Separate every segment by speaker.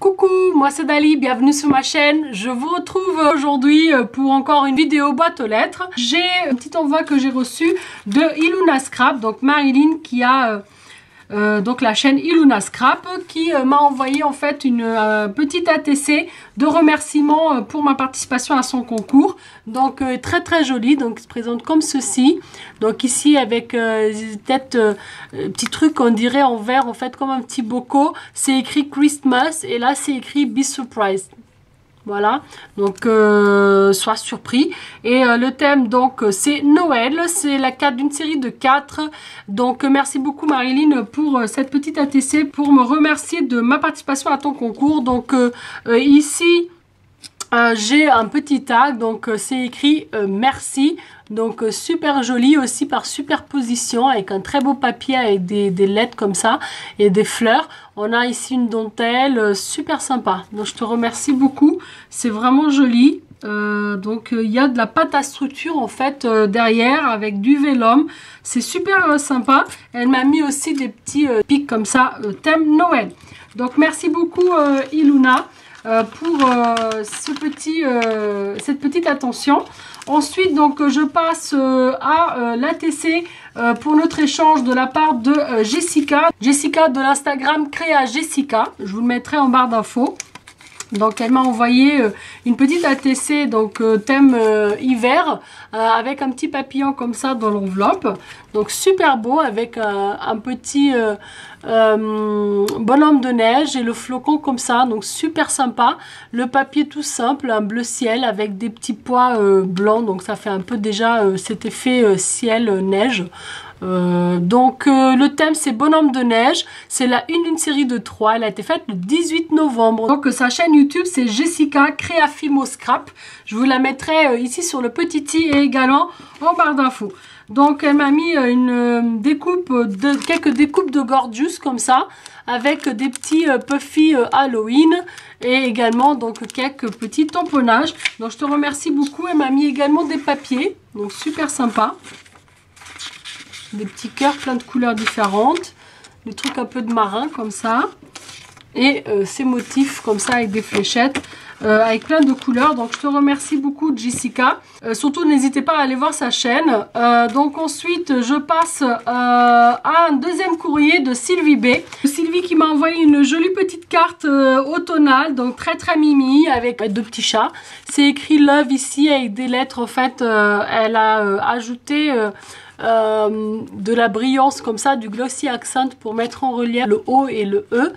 Speaker 1: Coucou, moi c'est Dali, bienvenue sur ma chaîne. Je vous retrouve aujourd'hui pour encore une vidéo boîte aux lettres. J'ai un petit envoi que j'ai reçu de Iluna Scrap, donc Marilyn qui a donc la chaîne Iluna Scrap, qui m'a envoyé en fait une petite ATC de remerciement pour ma participation à son concours. Donc très joli, donc il se présente comme ceci. Donc ici avec peut-être petit truc on dirait en verre en fait comme un petit boco. C'est écrit Christmas et là c'est écrit Be Surprised. Voilà, donc sois surpris. Et le thème donc c'est Noël, c'est la 4 d'une série de 4. Donc merci beaucoup Marilyn pour cette petite ATC, pour me remercier de ma participation à ton concours. Donc ici j'ai un petit tag, donc c'est écrit merci. Donc super joli aussi par superposition avec un très beau papier avec des lettres comme ça et des fleurs. On a ici une dentelle super sympa. Donc je te remercie beaucoup. C'est vraiment joli. Donc il y a de la pâte à structure en fait derrière avec du vélum. C'est super sympa. Elle m'a mis aussi des petits pics comme ça thème Noël. Donc merci beaucoup Iluna pour cette petite attention. Ensuite, donc, je passe à l'ATC pour notre échange de la part de Jessica. Jessica de l'Instagram Créa Jessica. Je vous le mettrai en barre d'infos. Donc elle m'a envoyé une petite ATC, donc thème hiver, avec un petit papillon comme ça dans l'enveloppe. Donc super beau avec un petit bonhomme de neige et le flocon comme ça, donc super sympa. Le papier tout simple, un bleu ciel avec des petits pois blancs, donc ça fait un peu déjà cet effet ciel-neige. Le thème c'est bonhomme de neige, c'est la une d'une série de 3, elle a été faite le 18 novembre. Donc sa chaîne YouTube c'est Jessica Créafimo Scrap, je vous la mettrai ici sur le petit i et également en barre d'infos. Donc elle m'a mis une découpe quelques découpes de gorgeous comme ça, avec des petits puffy Halloween et également donc quelques petits tamponnages. Donc je te remercie beaucoup, elle m'a mis également des papiers, donc super sympa. Des petits cœurs plein de couleurs différentes, des trucs un peu de marin comme ça, et ces motifs comme ça avec des fléchettes, avec plein de couleurs. Donc je te remercie beaucoup Jessica, surtout n'hésitez pas à aller voir sa chaîne. Donc ensuite je passe à un deuxième courrier de Sylvie B. Sylvie qui m'a envoyé une jolie petite carte automnale, donc très mimi avec deux petits chats. C'est écrit Love ici avec des lettres en fait, elle a ajouté de la brillance comme ça, du glossy accent pour mettre en relief le O et le E.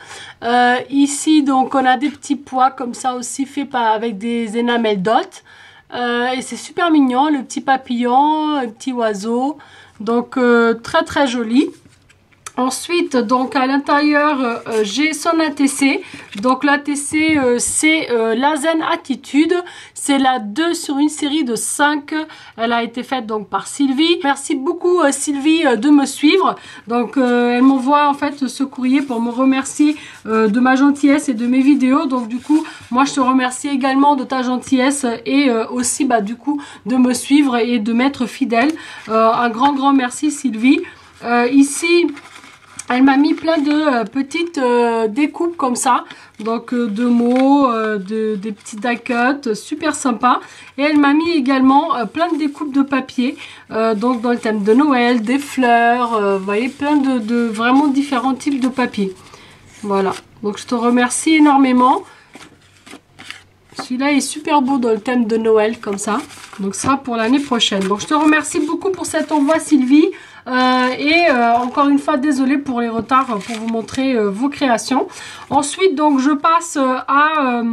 Speaker 1: Ici donc on a des petits pois comme ça aussi fait avec des enamel dots, et c'est super mignon, le petit papillon, un petit oiseau, donc très joli. Ensuite, donc à l'intérieur, j'ai son ATC. Donc l'ATC, c'est la Zen Attitude. C'est la 2 sur une série de 5. Elle a été faite donc par Sylvie. Merci beaucoup Sylvie de me suivre. Donc elle m'envoie en fait ce courrier pour me remercier de ma gentillesse et de mes vidéos. Donc du coup, moi je te remercie également de ta gentillesse et aussi du coup de me suivre et de m'être fidèle. Un grand merci Sylvie. Ici, elle m'a mis plein de petites découpes comme ça, donc de mots, des petits die cuts, super sympa. Et elle m'a mis également plein de découpes de papier, donc dans le thème de Noël, des fleurs, vous voyez, plein de vraiment différents types de papier. Voilà, donc je te remercie énormément. Celui-là est super beau dans le thème de Noël comme ça, donc ça sera pour l'année prochaine. Donc je te remercie beaucoup pour cet envoi Sylvie. Encore une fois désolée pour les retards pour vous montrer vos créations. Ensuite donc je passe à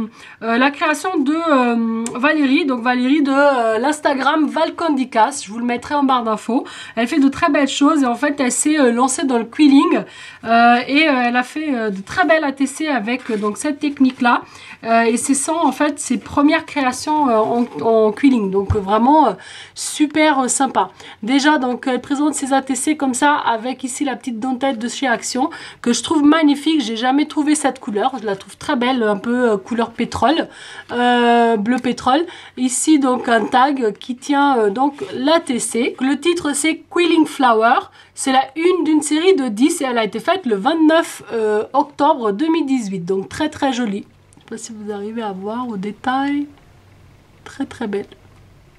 Speaker 1: la création de Valérie, donc Valérie de l'Instagram Valcandicas, je vous le mettrai en barre d'infos. Elle fait de très belles choses et en fait elle s'est lancée dans le quilling elle a fait de très belles ATC avec donc cette technique là, et c'est en fait ses premières créations en quilling, donc vraiment super sympa. Déjà donc elle présente ses ATC comme ça avec ici la petite dentelle de chez Action que je trouve magnifique. J'ai jamais trouvé cette couleur, je la trouve très belle, un peu couleur pétrole, bleu pétrole. Ici donc un tag qui tient donc l'ATC. Le titre c'est Quilling Flower. C'est la une d'une série de 10 et elle a été faite le 29 octobre 2018. Donc très jolie. pas si vous arrivez à voir au détail. Très très belle.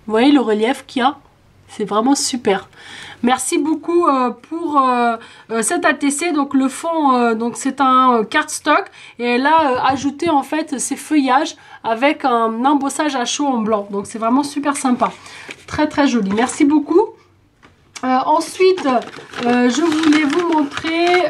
Speaker 1: Vous voyez le relief qu'il y a? C'est vraiment super. Merci beaucoup pour cet ATC. Donc le fond, donc c'est un cardstock et elle a ajouté en fait ses feuillages avec un embossage à chaud en blanc. Donc c'est vraiment super sympa. Très très joli. Merci beaucoup. Ensuite, je voulais vous montrer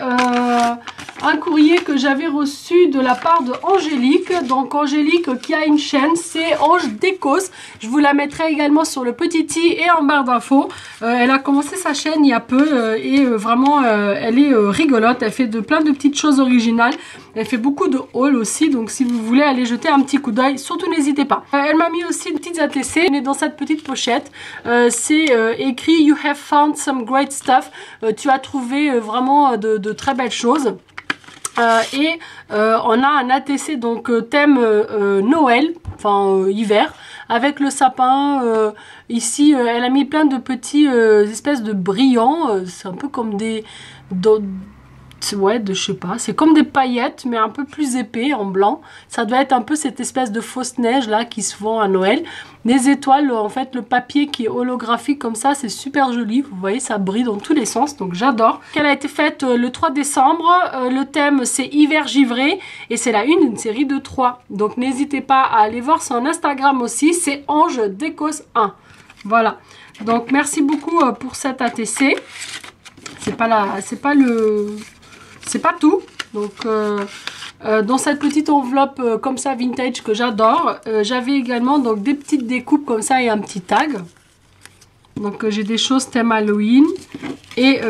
Speaker 1: un courrier que j'avais reçu de la part de Angélique. Donc Angélique qui a une chaîne, c'est Ange Décos. Je vous la mettrai également sur le petit i et en barre d'infos. Elle a commencé sa chaîne il y a peu et vraiment elle est rigolote. Elle fait plein de petites choses originales. Elle fait beaucoup de hauls aussi, donc si vous voulez aller jeter un petit coup d'œil, surtout n'hésitez pas. Elle m'a mis aussi une petite ATC, elle est dans cette petite pochette. C'est écrit You have found some great stuff. Tu as trouvé vraiment de très belles choses. Et on a un ATC donc thème Noël, enfin hiver, avec le sapin. Ici, elle a mis plein de petits espèces de brillants. C'est un peu comme des... ouais, je sais pas, c'est comme des paillettes mais un peu plus épais en blanc. Ça doit être un peu cette espèce de fausse neige là qui se vend à Noël. Des étoiles, en fait le papier qui est holographique comme ça, c'est super joli. Vous voyez, ça brille dans tous les sens, donc j'adore. Elle a été faite le 3 décembre. Le thème c'est hiver givré et c'est la une d'une série de 3. Donc n'hésitez pas à aller voir son Instagram aussi, c'est Ange Décos 1. Voilà, donc merci beaucoup pour cet ATC. C'est pas tout. Donc dans cette petite enveloppe comme ça vintage que j'adore, j'avais également donc des petites découpes comme ça et un petit tag. Donc j'ai des choses thème Halloween et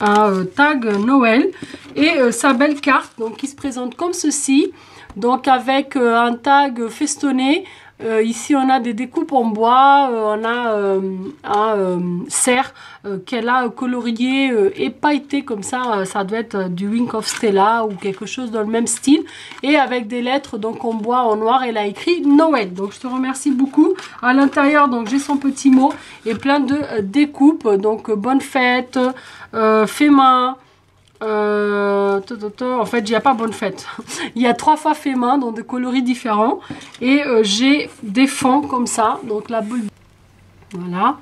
Speaker 1: un tag Noël et sa belle carte donc qui se présente comme ceci. Donc avec un tag festonné. Ici on a des découpes en bois, on a un cerf qu'elle a colorié et pailleté comme ça, ça doit être du Wink of Stella ou quelque chose dans le même style, et avec des lettres donc en bois en noir, elle a écrit Noël. Donc je te remercie beaucoup. À l'intérieur donc j'ai son petit mot et plein de découpes, donc bonne fête, fait main. En fait il n'y a pas bonne fête. Il y a 3 fois fait main dans des coloris différents et j'ai des fonds comme ça, donc la boule, voilà,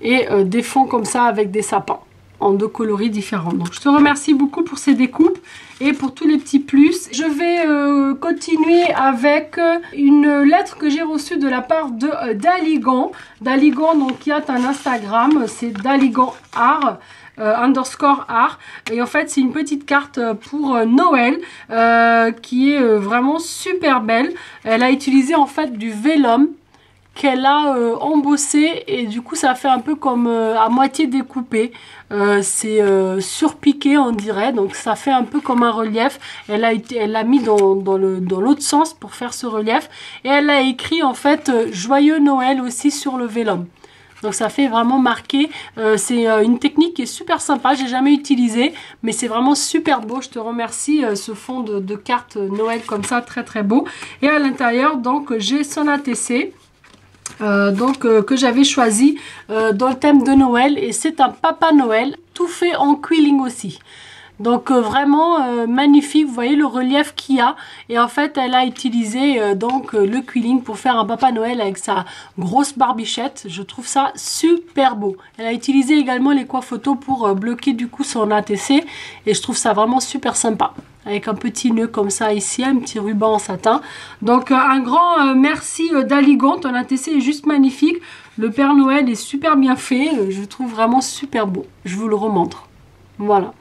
Speaker 1: et des fonds comme ça avec des sapins en 2 coloris différents. Donc je te remercie beaucoup pour ces découpes et pour tous les petits plus. Je vais continuer avec une lettre que j'ai reçue de la part de Daligan. Daligan donc qui a un Instagram, c'est Daligan Art. Underscore art, et en fait c'est une petite carte pour Noël qui est vraiment super belle. Elle a utilisé en fait du vélum qu'elle a embossé et du coup ça fait un peu comme à moitié découpé. C'est surpiqué on dirait, donc ça fait un peu comme un relief. Elle l'a mis dans l'autre sens pour faire ce relief et elle a écrit en fait joyeux Noël aussi sur le vélum. Donc ça fait vraiment marquer, c'est une technique qui est super sympa, j'ai jamais utilisé, mais c'est vraiment super beau. Je te remercie, ce fond de carte Noël comme ça, très très beau. Et à l'intérieur donc j'ai son ATC. Que j'avais choisi dans le thème de Noël, et c'est un Papa Noël tout fait en quilling aussi. Donc vraiment magnifique, vous voyez le relief qu'il y a, et en fait elle a utilisé donc le quilling pour faire un Papa Noël avec sa grosse barbichette. Je trouve ça super beau. Elle a utilisé également les coiffes photos pour bloquer du coup son ATC, et je trouve ça vraiment super sympa. Avec un petit nœud comme ça ici, un petit ruban en satin. Donc un grand merci Daligan, ton ATC est juste magnifique. Le Père Noël est super bien fait, je le trouve vraiment super beau. Je vous le remontre. Voilà.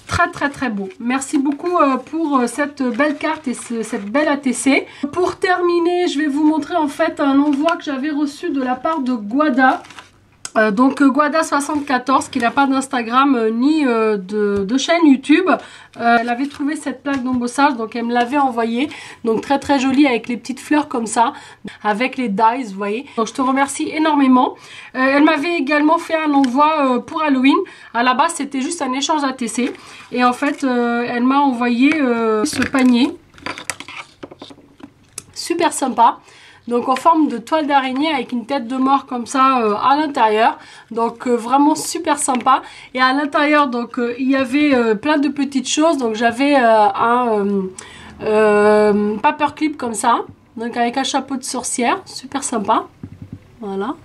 Speaker 1: Très très très beau. Merci beaucoup pour cette belle carte et cette belle ATC. Pour terminer, je vais vous montrer en fait un envoi que j'avais reçu de la part de Guada. Donc Guada74 qui n'a pas d'Instagram ni de chaîne YouTube. Elle avait trouvé cette plaque d'embossage, donc elle me l'avait envoyée. Donc très très jolie avec les petites fleurs comme ça, avec les dies, vous voyez. Donc je te remercie énormément. Elle m'avait également fait un envoi pour Halloween. À la base c'était juste un échange ATC. Et en fait elle m'a envoyé ce panier. Super sympa. Donc en forme de toile d'araignée avec une tête de mort comme ça à l'intérieur. Donc vraiment super sympa. Et à l'intérieur donc il y avait plein de petites choses. Donc j'avais paperclip comme ça. Donc avec un chapeau de sorcière, super sympa. Voilà.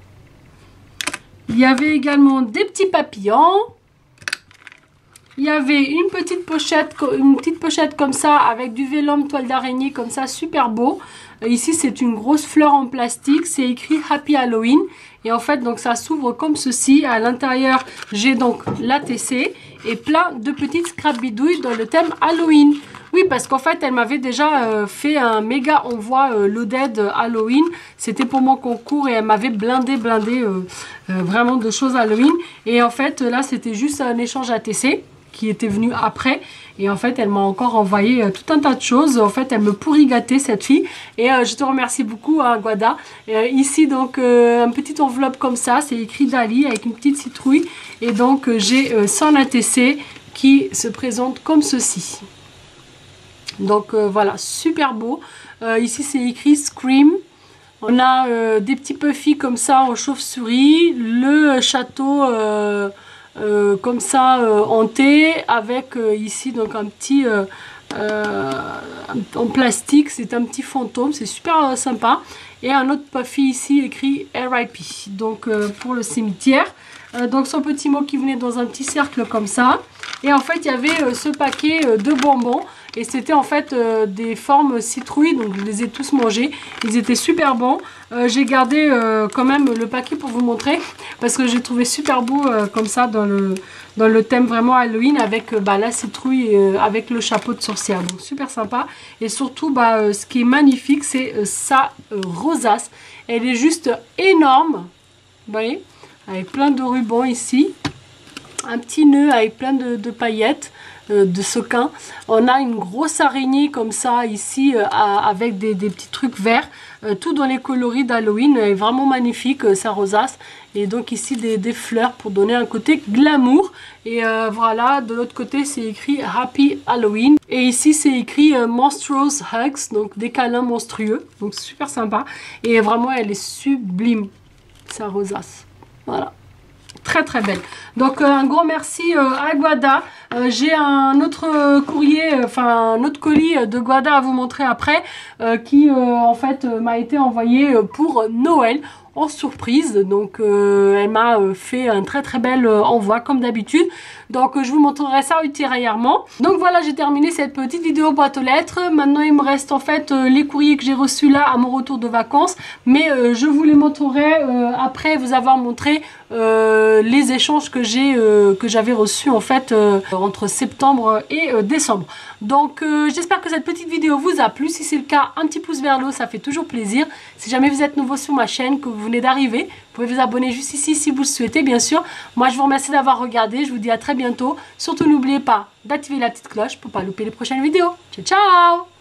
Speaker 1: Il y avait également des petits papillons. Il y avait une petite pochette comme ça avec du vélum toile d'araignée comme ça, super beau. Ici c'est une grosse fleur en plastique, c'est écrit Happy Halloween. Et en fait donc ça s'ouvre comme ceci. À l'intérieur j'ai donc l'ATC et plein de petites scrap bidouilles dans le thème Halloween. Oui, parce qu'en fait, elle m'avait déjà fait un méga envoi loaded Halloween. C'était pour mon concours et elle m'avait blindé vraiment de choses Halloween. Et en fait, là, c'était juste un échange ATC qui était venu après. Et en fait, elle m'a encore envoyé tout un tas de choses. En fait, elle me pourrit gâter, cette fille. Et je te remercie beaucoup, hein, Guada. Ici, donc, une petite enveloppe comme ça. C'est écrit Dali avec une petite citrouille. Et donc, j'ai 100 ATC qui se présente comme ceci. Donc voilà, super beau. Ici c'est écrit Scream. On a des petits puffy comme ça en chauve-souris. Le château comme ça hanté. Avec ici donc un petit en plastique. C'est un petit fantôme. C'est super sympa. Et un autre puffy ici écrit RIP. Donc pour le cimetière. Donc son petit mot qui venait dans un petit cercle comme ça. Et en fait il y avait ce paquet de bonbons. Et c'était en fait des formes citrouilles, donc je les ai tous mangés. Ils étaient super bons. J'ai gardé quand même le paquet pour vous montrer, parce que j'ai trouvé super beau comme ça dans le thème vraiment Halloween, avec la citrouille avec le chapeau de sorcière. Donc super sympa. Et surtout, ce qui est magnifique, c'est sa rosace. Elle est juste énorme, vous voyez, avec plein de rubans ici. Un petit nœud avec plein de paillettes. De sequins. On a une grosse araignée comme ça ici avec des petits trucs verts, tout dans les coloris d'Halloween. Elle est vraiment magnifique, sa rosace. Et donc ici des fleurs pour donner un côté glamour. Et voilà, de l'autre côté c'est écrit Happy Halloween. Et ici c'est écrit Monstrous Hugs, donc des câlins monstrueux. Donc super sympa. Et vraiment elle est sublime, sa rosace. Voilà. Très très belle. Donc un gros merci à Guada. J'ai un autre courrier, enfin un autre colis de Guada à vous montrer après, qui en fait m'a été envoyé pour Noël en surprise. Donc elle m'a fait un très très bel envoi comme d'habitude. Donc je vous montrerai ça ultérieurement. Donc voilà, j'ai terminé cette petite vidéo boîte aux lettres. Maintenant il me reste en fait les courriers que j'ai reçus là à mon retour de vacances. Mais je vous les montrerai après vous avoir montré les échanges que j'avais reçus en fait entre septembre et décembre. Donc j'espère que cette petite vidéo vous a plu. Si c'est le cas, un petit pouce vers le haut, ça fait toujours plaisir. Si jamais vous êtes nouveau sur ma chaîne, que vous venez d'arriver, vous pouvez vous abonner juste ici si vous le souhaitez, bien sûr. Moi je vous remercie d'avoir regardé, je vous dis à très bientôt. Surtout n'oubliez pas d'activer la petite cloche pour ne pas louper les prochaines vidéos. Ciao ciao!